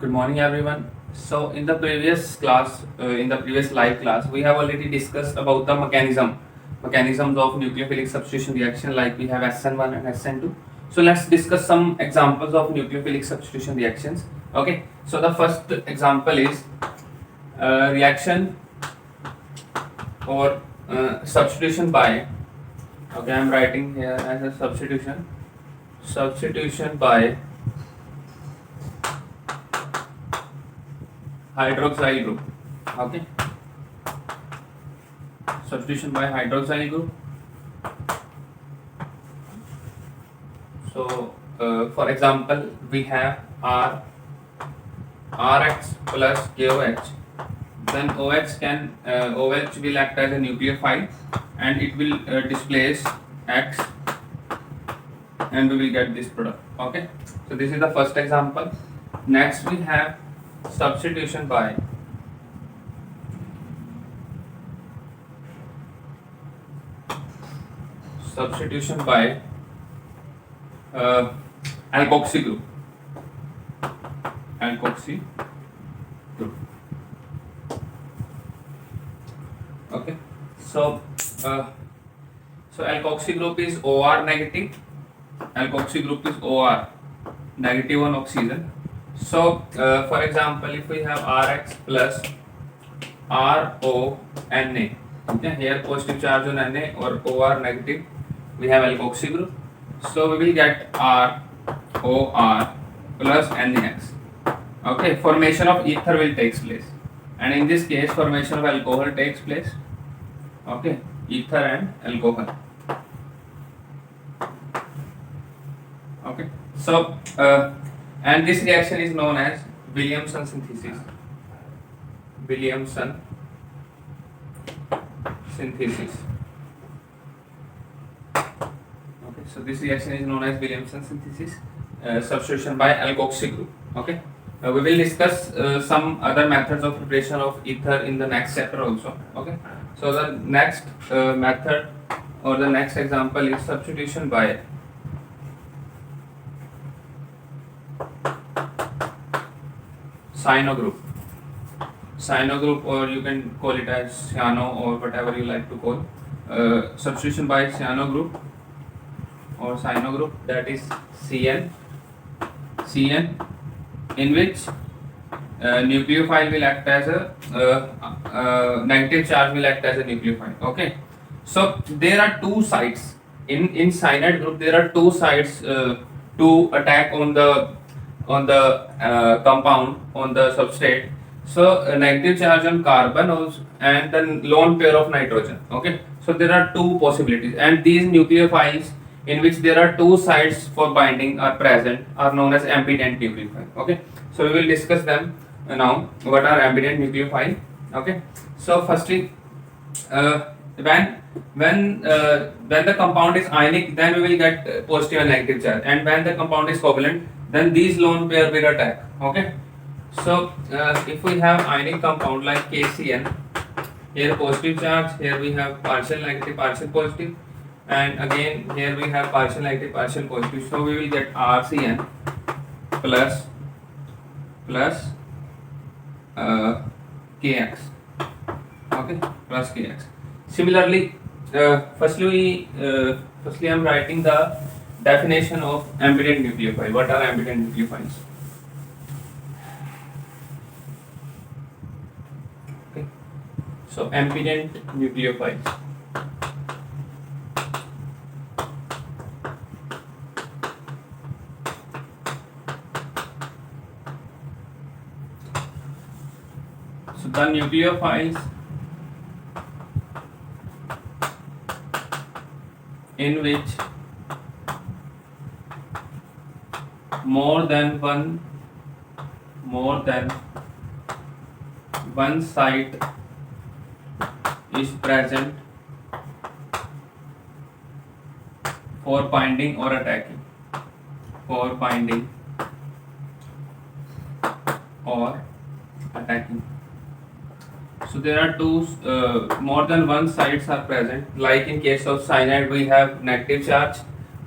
Good morning, everyone. So, in the previous class, in the previous live class, we have already discussed about the mechanisms of nucleophilic substitution reaction. Like we have SN1 and SN2. So, let's discuss some examples of nucleophilic substitution reactions. Okay. So, the first example is reaction or substitution by. Okay, I am writing here as a substitution. Substitution by hydroxyl group. Okay, substitution by hydroxyl group. So for example, we have Rx plus KOH. Then OH will act as a nucleophile and it will displace X and we will get this product. Okay, so this is the first example. Next we have substitution by alkoxy group. Okay, so alkoxy group is OR negative. Alkoxy group is OR negative on oxygen. So for example, if we have Rx plus RONA, okay, here positive charge on Na or OR negative, we have alkoxy group. So we will get ROR plus NaX. Okay, formation of ether will takes place, and in this case, formation of alcohol takes place. Okay, ether and alcohol. Okay, so and this reaction is known as Williamson synthesis. Williamson synthesis. Okay, so this reaction is known as Williamson synthesis, substitution by alkoxy group. Okay, we will discuss some other methods of preparation of ether in the next chapter also. Okay, so the next method or the next example is substitution by cyano group, or you can call it as cyano or whatever you like to call. Substitution by cyano group or cyano group, that is CN, in which nucleophile will act as a negative charge will act as a nucleophile. Okay, so there are two sides in cyanide group. There are two sides to attack on the compound, on the substrate. So negative charge on carbon also, and then lone pair of nitrogen. Okay, so there are two possibilities, and these nucleophiles in which there are two sides for binding are present are known as ambident nucleophile. Okay, so we will discuss them now. What are ambident nucleophile? Okay, so firstly, when the compound is ionic, then we will get positive and negative charge, and when the compound is covalent, then these lone pair will attack. Okay, so if we have ionic compound like KCN, here positive charge, here we have partial negative, partial positive, and again here we have partial negative, partial positive. So we will get RCN plus KX. Okay, plus KX. Similarly, firstly I am writing the definition of ambident nucleophile. What are ambident nucleophiles? Okay, so ambident nucleophiles. So the nucleophiles in which more than one site is present for binding or attacking. So there are two more than one sites are present. Like in case of cyanide, we have negative charge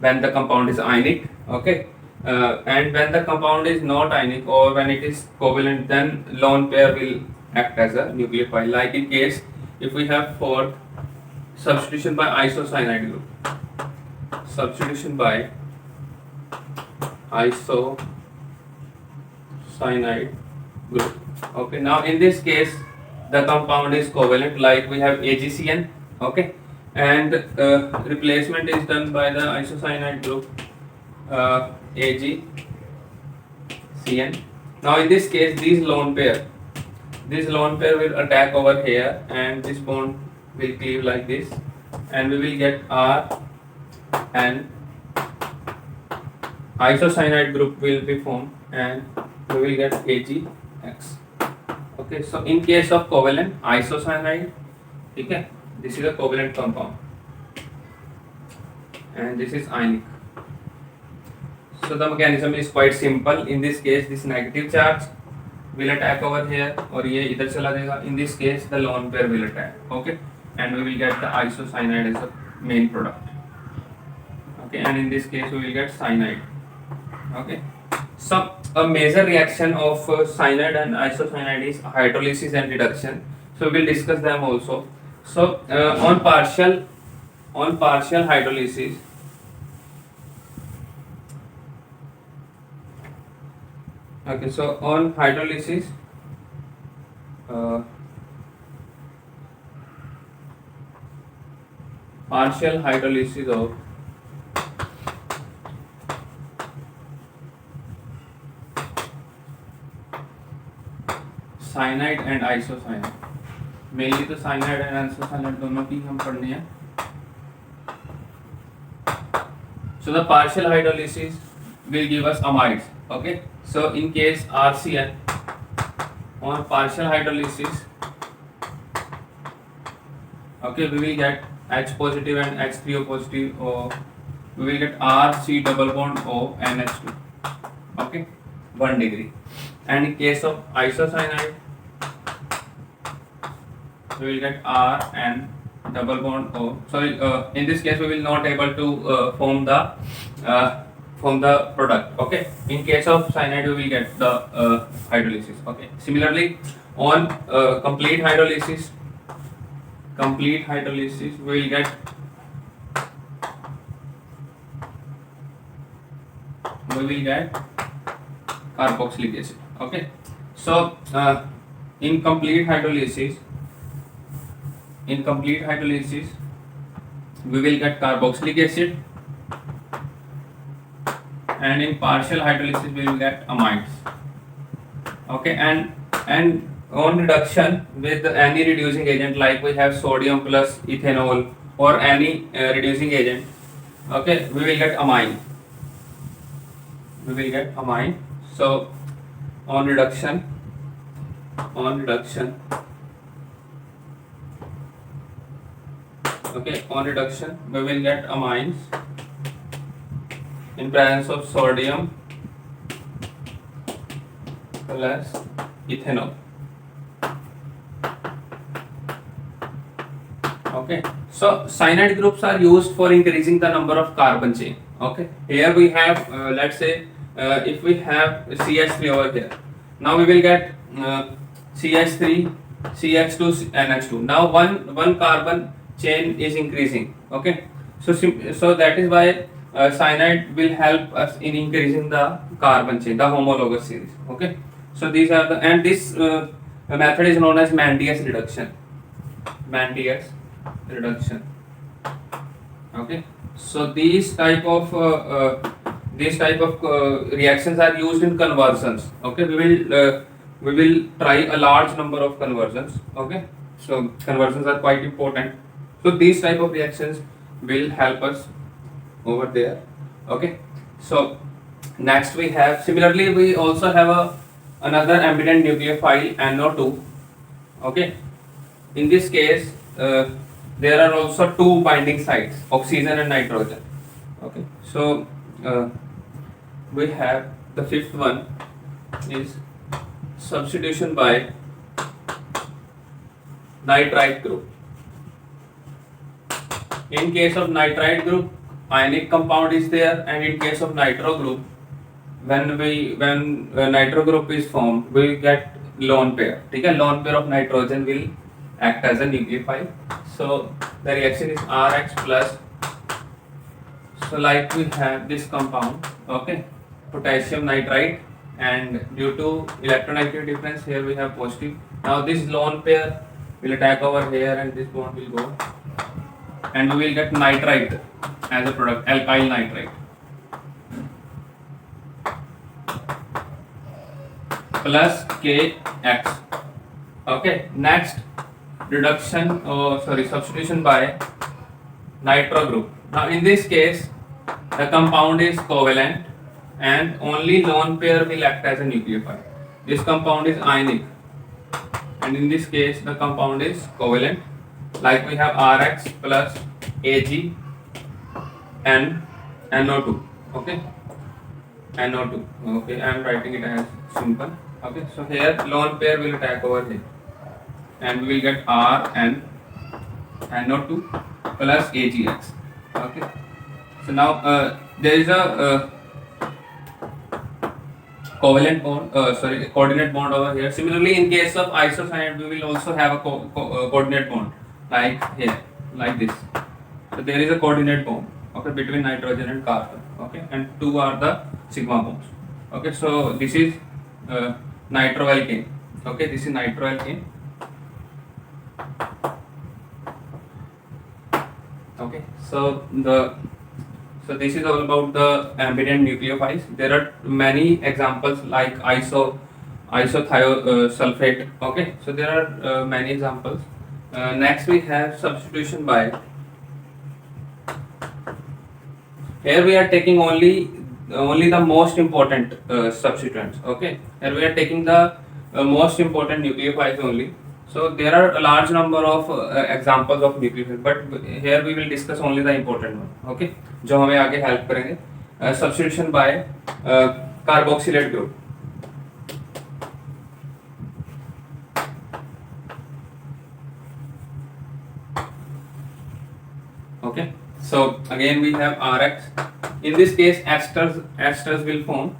when the compound is ionic. Okay, And when the compound is not ionic or when it is covalent, then lone pair will act as a nucleophile. Like in case if we have fourth substitution by isocyanide group, substitution by isocyanide group. Okay, now in this case the compound is covalent, like we have AgCN. Okay, and replacement is done by the isocyanide group AgCN. Now in this case this lone pair will attack over here and this bond will cleave like this, and we will get R, and isocyanide group will be formed and we will get AgX. Okay, so in case of covalent isocyanide, okay, this is a covalent compound and this is ionic. So the mechanism is quite simple. In this case this negative charge will attack over here और ये इधर चला जाएगा. In this case the lone pair will attack. Okay, and we will get the isocyanide as the main product. Okay, and in this case we will get cyanide. Okay, so a major reaction of cyanide and isocyanide is hydrolysis and reduction. So we will discuss them also. So on partial hydrolysis, okay, so on hydrolysis, partial hydrolysis of cyanide and isocyanide, mainly तो cyanide and isocyanide दोनों की हम पढ़ने हैं. So the partial hydrolysis will give us amides. Okay, so in case RCN, on partial hydrolysis, okay, we will get H positive and H3O positive, or we will get RC double bond O NH2. Okay, 1 degree. And in case of isocyanide, we will get R and double bond O. Sorry, in this case we will not able to form the product. Okay, in case of cyanide we will get the hydrolysis. Okay, similarly on complete hydrolysis we will get carboxylic acid. Okay, so in complete hydrolysis we will get carboxylic acid, and in partial hydrolysis we will get amides. Okay, and on reduction with any reducing agent, like we have sodium plus ethanol or any reducing agent, okay, we will get amine. So on reduction okay, on reduction we will get amines in presence of sodium plus ethanol. Okay, so cyanide groups are used for increasing the number of carbon chain. Okay, here we have let's say if we have CH3 over here, now we will get CH3, CH2, NH2. Now one carbon chain is increasing. Okay, so that is why cyanide will help us in increasing the carbon chain, the homologous series. Okay, so these are the, and this method is known as Mann-Diaz reduction. Okay, so these type of reactions are used in conversions. Okay, we will try a large number of conversions. Okay, so conversions are quite important. So these type of reactions will help us over there. Okay, so next we have, similarly we also have another ambident nucleophile NO2. Okay, in this case there are also two binding sites, oxygen and nitrogen. Okay, so we have the fifth one is substitution by nitrite group. In case of nitrite group, ionic compound is there, and in case of nitro group, when nitro group is formed, we get lone pair. ठीक है, lone pair of nitrogen will act as a nucleophile. So the reaction is Rx plus. So like we have this compound, okay, potassium nitrite, and due to electronegativity difference here we have positive. Now this lone pair will attack over here and this bond will go, and we will get nitrite as a product, alkyl nitrite. Plus Kx. Okay, next reduction, substitution by nitro group. Now in this case the compound is covalent and only lone pair will act as a nucleophile. This compound is ionic and in this case the compound is covalent, like we have Rx plus Ag and NO2. Okay, NO2. Okay, I am writing it as simple. Okay, so here lone pair will attack over here and we will get R and NO2 plus AgX. Okay, so now there is a covalent bond, coordinate bond over here. Similarly, in case of isocyanide, we will also have a coordinate bond like here, like this. So there is a coordinate bond, okay, between nitrogen and carbon. Okay, and two are the sigma bonds. Okay, so this is nitroalkane. Okay, this is nitroalkane. Okay, so this is all about the ambient nucleophiles. There are many examples like isothiasulfate. Okay, so there are many examples. Next we have substitution by. Here we are taking only the most important substituents. Okay, here we are taking the most important nucleophiles only. So there are a large number of examples of nucleophiles, but here we will discuss only the important one. Okay, जो हमें आगे help करेंगे. Substitution by carboxylate group. Okay, so again we have Rx. In this case, esters will form,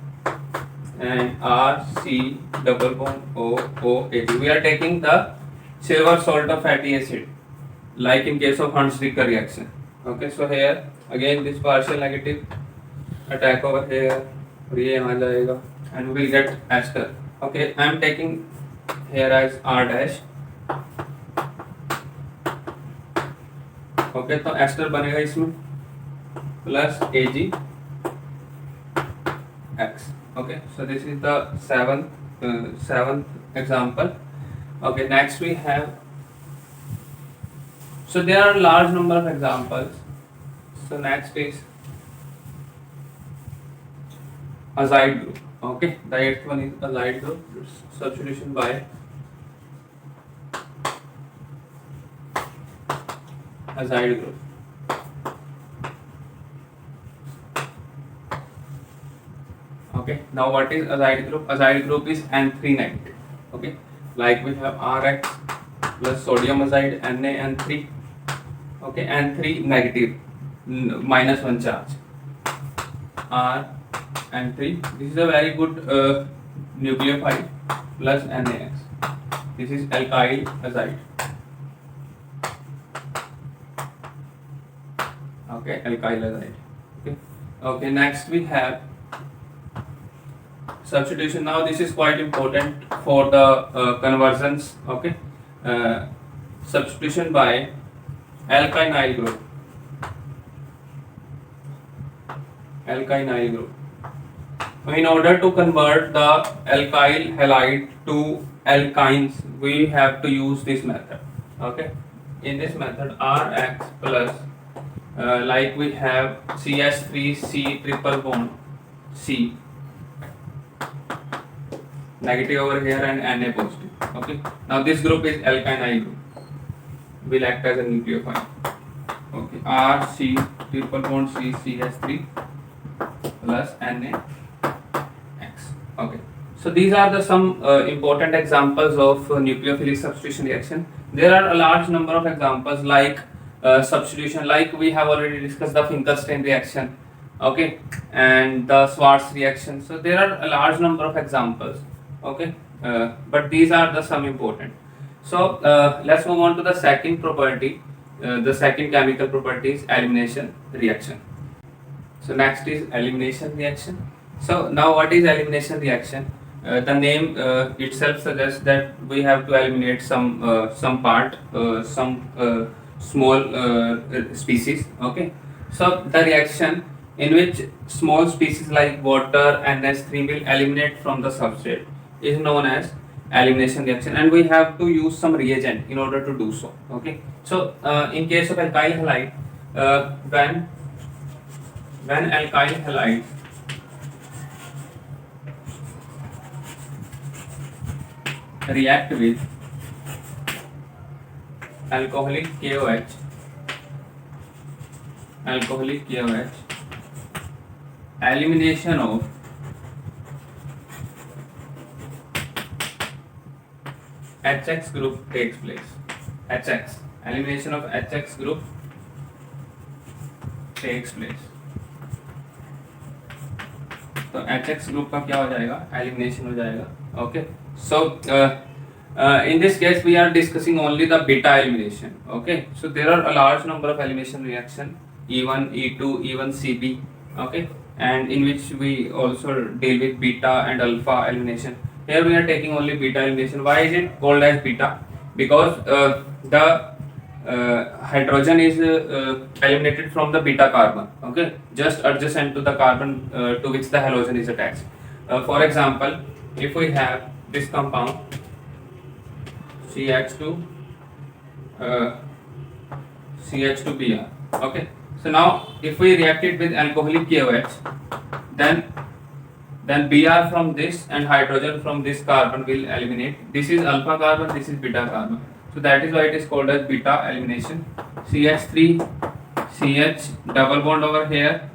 and RC double bond OH. We are taking the silver salt of fatty acid, like in case of Hunt-Stricker reaction. Okay, so here again this partial negative attack over here, ये यहाँ जाएगा, and we will get ester. Okay, I am taking here as R dash. Okay, तो ester बनेगा इसमें plus Ag X. Okay, so this is the seventh example. Okay, next we have. So there are large number of examples. So next is azide group. Okay, the eighth one is azide group. Substitution by azide group. Okay, now what is azide group? Azide group is N3 negative. Okay, like we have Rx plus sodium azide NaN3. Okay, N3 negative, -1 charge. N3. This is a very good nucleophile plus NaX. This is alkyl azide. Okay, alkyl azide. Okay, next we have substitution. Now this is quite important for the conversions. Okay, substitution by alkynyl group. Alkynyl group. In order to convert the alkyl halide to alkynes, we have to use this method. Okay, in this method, Rx plus like we have CS3C triple bond C negative over here and Na positive. Okay, now this group is alkynyl group, will act as a nucleophile. Okay, RC triple bond C CS3 plus NaX. Okay, so these are the some important examples of nucleophilic substitution reaction. There are a large number of examples like substitution, like we have already discussed the Finkelstein reaction, okay, and the Schwarz reaction. So there are a large number of examples, okay, but these are the some important. So let's move on to the second property. The second chemical property is elimination reaction. So next is elimination reaction. So now what is elimination reaction? The name itself suggests that we have to eliminate some part, some small species. Okay. So the reaction in which small species like water and NH3 will eliminate from the substrate is known as elimination reaction, and we have to use some reagent in order to do so. Okay. So in case of alkyl halide, when alkyl halide react with alcoholic KOH, elimination of HX group takes place. Elimination of HX group takes place. तो HX group का क्या हो जाएगा? Elimination हो जाएगा. Okay. So in this case we are discussing only the beta elimination. Okay. So there are a large number of elimination reaction, E1, E2, E1, CB. Okay. And in which we also deal with beta and alpha elimination. Here we are taking only beta elimination. Why is it called as beta? Because the hydrogen is eliminated from the beta carbon, okay, just adjacent to the carbon to which the halogen is attached. For example, if we have this compound CH2 CH2Br, okay. So now if we react it with alcoholic KOH, then Br from this and hydrogen from this carbon will eliminate. This is alpha carbon, this is beta carbon. So that is why it is called as beta elimination. CH3, CH double bond over here,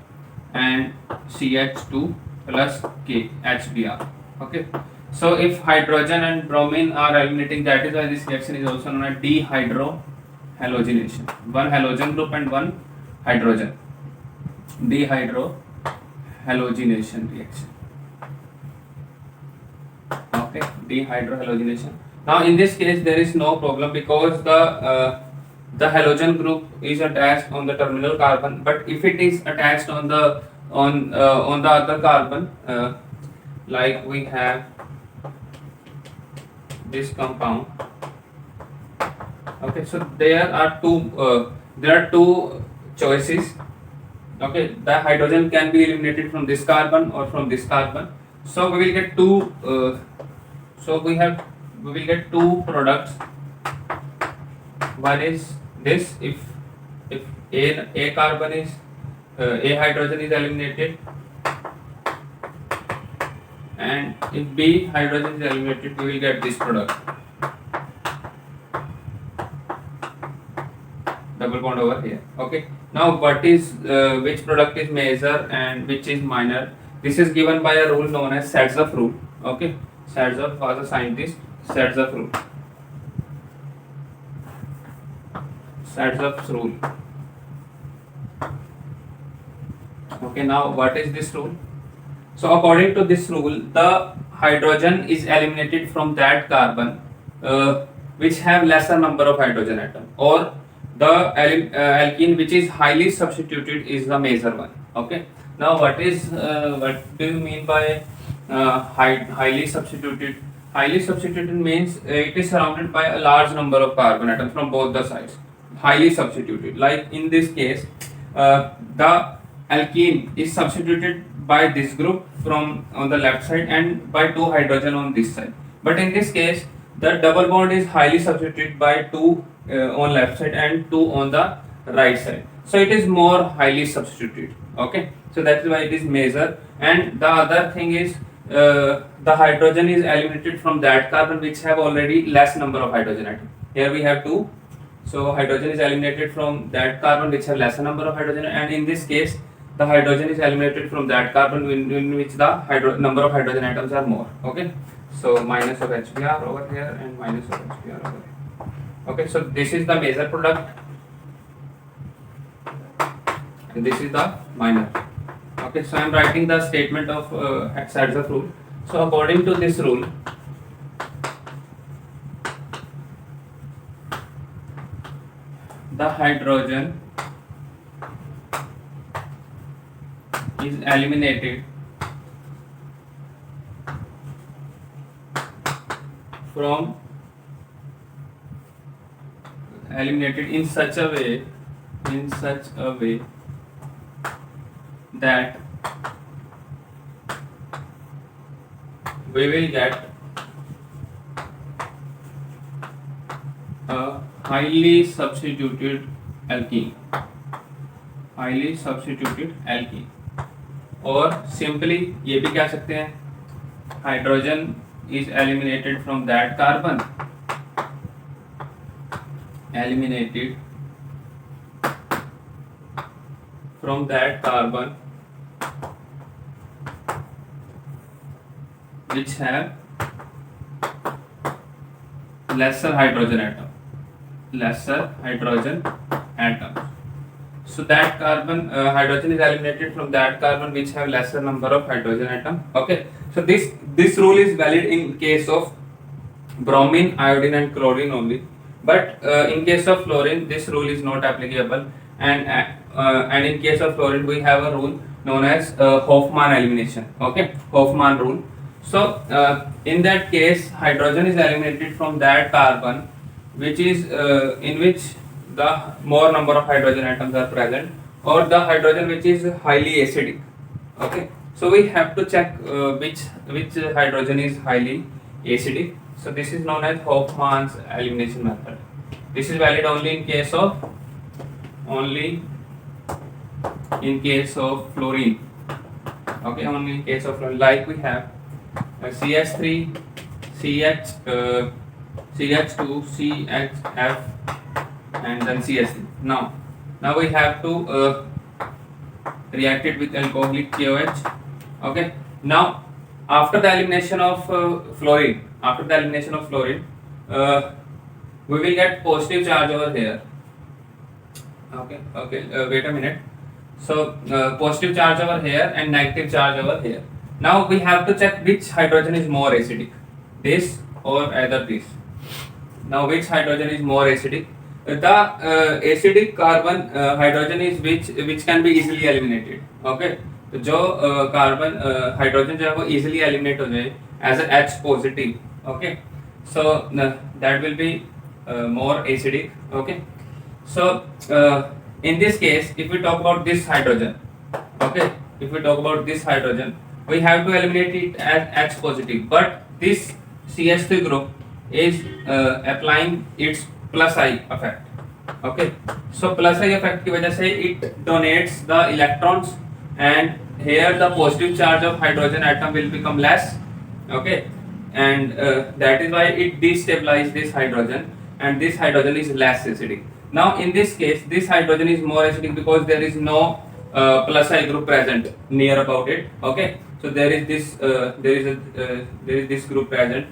and CH2 plus K, HBr. Okay. So if hydrogen and bromine are eliminating, that is why this reaction is also known as dehydrohalogenation. One halogen group and one hydrogen. Dehydrohalogenation reaction. Okay, dehydrohalogenation. Now in this case there is no problem because the halogen group is attached on the terminal carbon, but if it is attached on the other carbon, like we have this compound. Okay, so there are two choices. Okay, the hydrogen can be eliminated from this carbon or from this carbon. So we will get two. We will get two products. One is this, if A carbon is A hydrogen is eliminated, and if B hydrogen is eliminated, we will get this product, double bond over here. Okay. Now what is which product is major and which is minor? This is given by a rule known as Sadzoff rule. Okay. Sadzoff was a scientist. Sadzoff rule. Sadzoff's rule. Okay, now what is this rule? So according to this rule, the hydrogen is eliminated from that carbon which have lesser number of hydrogen atom, or the alkene which is highly substituted is the major one. Okay. Now what do you mean by highly substituted? Highly substituted means it is surrounded by a large number of carbon atoms from both the sides. Highly substituted. Like in this case, the alkene is substituted by this group from on the left side and by two hydrogen on this side. But in this case, the double bond is highly substituted by two on left side and two on the right side. So it is more highly substituted. Okay. So that is why it is major. And the other thing is the hydrogen is eliminated from that carbon which have already less number of hydrogen atoms. Here we have two. So hydrogen is eliminated from that carbon which have lesser number of hydrogen, and in this case the hydrogen is eliminated from that carbon in which the number of hydrogen atoms are more. Okay. So minus of HBr over here and minus of HBr over here. Okay. So this is the major product and this is the minor. Okay, so I am writing the statement of Hatzard's rule. So according to this rule, the hydrogen is eliminated from in such a way that we will get a highly substituted alkene, और simply ये भी कह सकते हैं hydrogen is eliminated from that carbon, which have lesser hydrogen atom. So that carbon hydrogen is eliminated from that carbon which have lesser number of hydrogen atom. Okay, so this rule is valid in case of bromine, iodine and chlorine only, but in case of fluorine this rule is not applicable, and in case of fluorine we have a rule known as Hofmann elimination. Okay, Hofmann rule. So in that case hydrogen is eliminated from that carbon which is in which the more number of hydrogen atoms are present, or the hydrogen which is highly acidic. Okay, so we have to check which hydrogen is highly acidic. So this is known as Hofmann's elimination method. This is valid only in case of fluorine. Okay, only in case of fluorine. Like we have CH3, CH2, CHF, and then CH3. Now we have to react it with alcoholic KOH. Okay. Now after the elimination of fluorine, we will get positive charge over here. Okay. Wait a minute. So positive charge over here and negative charge over here. Now we have to check which hydrogen is more acidic, this or either this. Now which hydrogen is more acidic? The acidic carbon hydrogen is which can be easily eliminated. Okay, तो जो carbon hydrogen जो है वो easily eliminate हो जाए as a H positive. Okay, so that will be more acidic. Okay, so in this case if we talk about this hydrogen, we have to eliminate it as H positive, but this CH3 group is applying its plus I effect. Okay, so plus I effect की वजह से it donates the electrons, and here the positive charge of hydrogen atom will become less. Okay, and that is why it destabilizes this hydrogen, and this hydrogen is less acidic. Now in this case this hydrogen is more acidic because there is no plus I group present near about it. Okay, so there is this group present,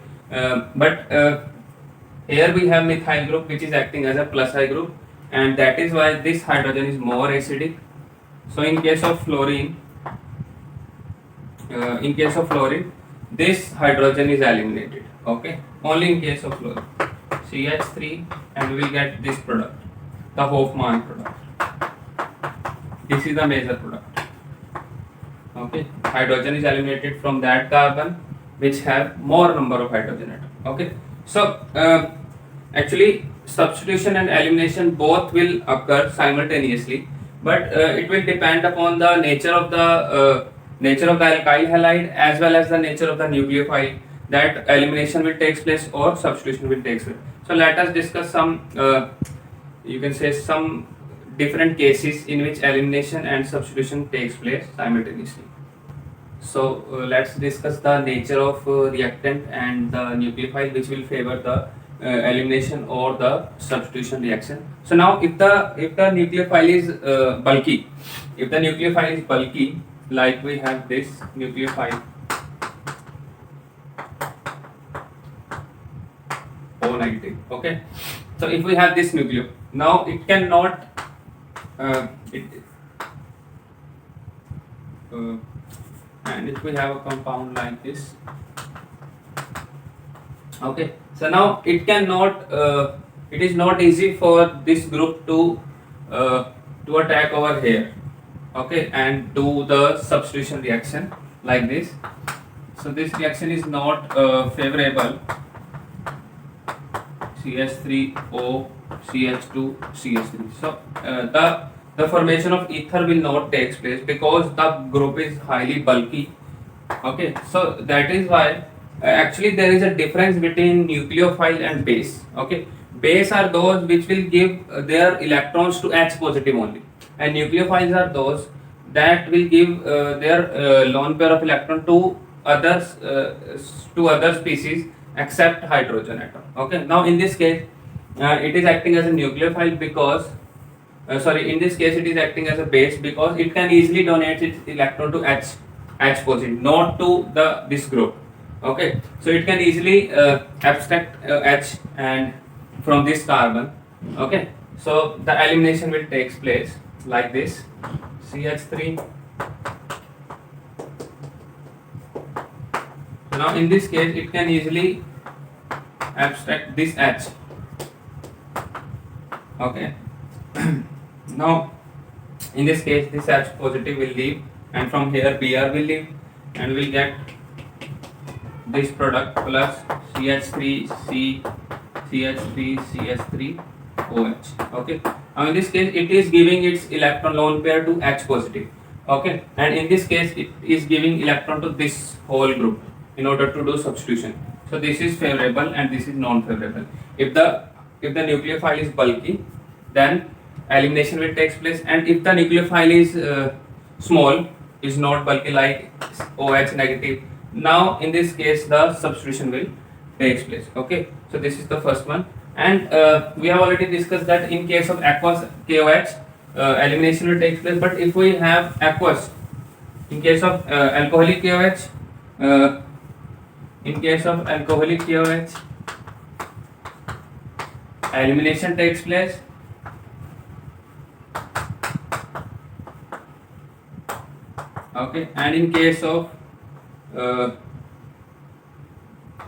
but here we have methyl group which is acting as a plus I group, and that is why this hydrogen is more acidic. So in case of fluorine, this hydrogen is eliminated. Okay, only in case of fluorine, CH3, and we will get this product, the Hofmann product. This is the major product. Okay, hydrogen is eliminated from that carbon which have more number of hydrogen atom. Okay, so actually substitution and elimination both will occur simultaneously, but it will depend upon the nature of the alkyl halide as well as the nature of the nucleophile, that elimination will take place or substitution will take place. So let us discuss some you can say some different cases in which elimination and substitution takes place simultaneously. So let's discuss the nature of reactant and the nucleophile which will favor the elimination or the substitution reaction. So now if the nucleophile is bulky, like we have this nucleophile O negative. Okay, so if we have this nucleophile, now it cannot and if we have a compound like this, okay, so now it cannot it is not easy for this group to attack over here, okay, and do the substitution reaction like this. So this reaction is not favorable. CH3O CH2 CH3. So the formation of ether will not take place because the group is highly bulky. Okay, so that is why actually there is a difference between nucleophile and base. Okay, base are those which will give their electrons to H positive only, and nucleophiles are those that will give their lone pair of electron to others to other species except hydrogen atom. Okay, now in this case it is acting as a nucleophile because sorry, in this case it is acting as a base because it can easily donate its electron to H positive, not to this group. Okay, so it can easily abstract H and from this carbon. Okay, so the elimination will take place like this: CH3. So now in this case it can easily abstract this H. Okay. Now in this case this H positive will leave, and from here Br will leave, and we'll get this product plus CH3C CH3 CH3 OH. Okay, now in this case it is giving its electron lone pair to H positive. Okay, and in this case it is giving electron to this whole group in order to do substitution. So this is favorable and this is non-favorable. If the nucleophile is bulky, then elimination will take place, and if the nucleophile is small, is not bulky like OH negative, now in this case the substitution will take place. Okay, so this is the first one, and we have already discussed that in case of aqueous KOH elimination will take place, but if we have aqueous, in case of alcoholic KOH elimination takes place. Okay, and in case of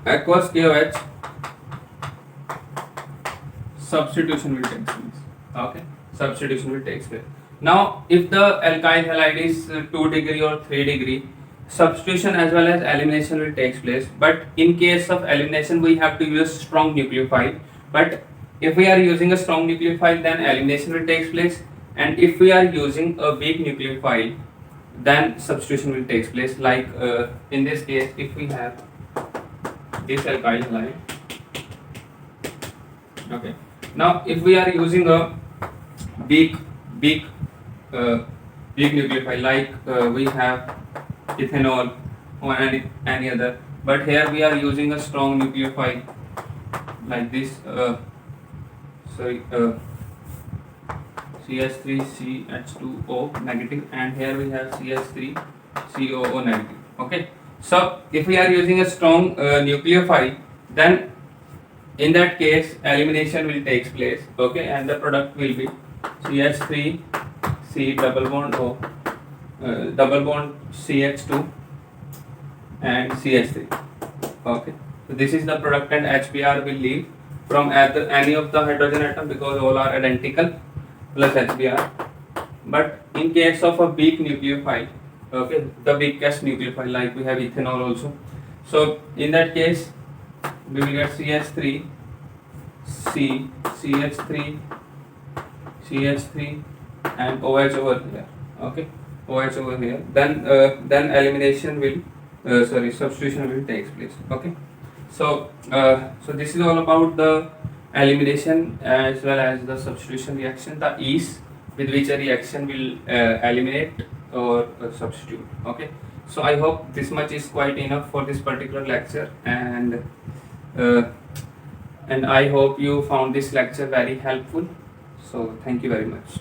aqueous KOH, substitution will take place. Okay, substitution will take place. Now if the alkyl halide is 2 degree or 3 degree, substitution as well as elimination will take place, but in case of elimination we have to use strong nucleophile, but if we are using a strong nucleophile then elimination will take place, and if we are using a weak nucleophile then substitution will take place, like in this case if we have this alkyl halide. Okay, now if we are using a weak nucleophile like we have ethanol or any other, but here we are using a strong nucleophile like this CH3CH2O negative, and here we have CH3COO negative. Okay, so if we are using a strong nucleophile, then in that case elimination will take place. Okay, and the product will be CH3C double bond O double bond CH2 and CH3. Okay, so this is the product, and HBr will leave from any of the hydrogen atom because all are identical plus HBr. But in case of a weak nucleophile, okay, the weakest nucleophile like we have ethanol also, so in that case we will get CH3 C CH3 CH3 and OH over here. Okay, OH over here, then elimination will substitution will take place. Okay, so this is all about the elimination as well as the substitution reaction, the ease with which a reaction will eliminate or substitute. Okay, so I hope this much is quite enough for this particular lecture, and I hope you found this lecture very helpful. So thank you very much.